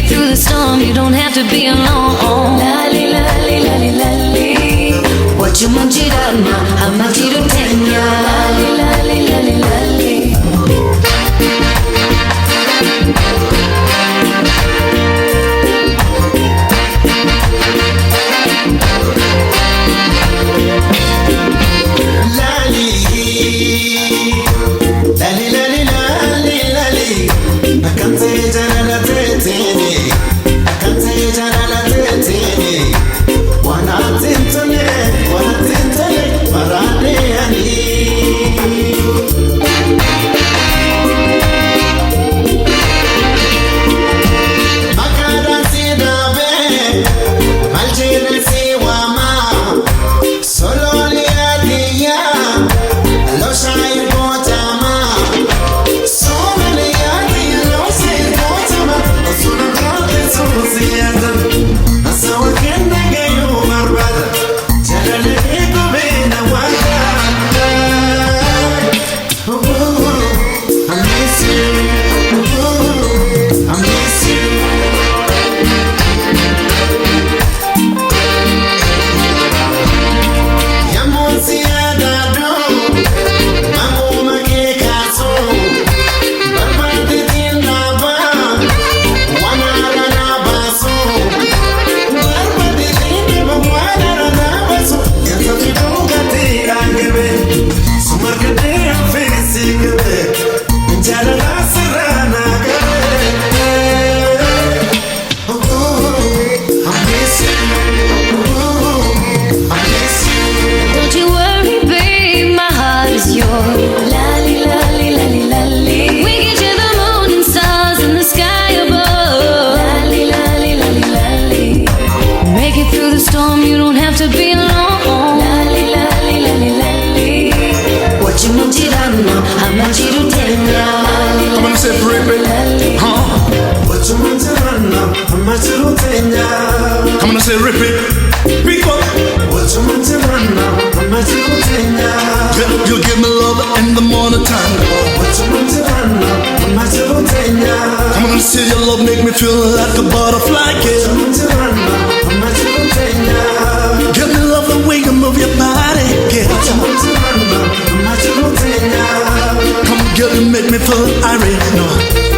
Through the storm, you don't have to be alone. Lali, lali, lali, lali. What you want, you don't know. How much you don't take. Lali, lali, lali, lali. Come on and say rip it. Big up. You give me love in the morning time. Come on and say your love make me feel like a butterfly. Give me love the way you move your body. Come on, girl, you make me feel irate. No.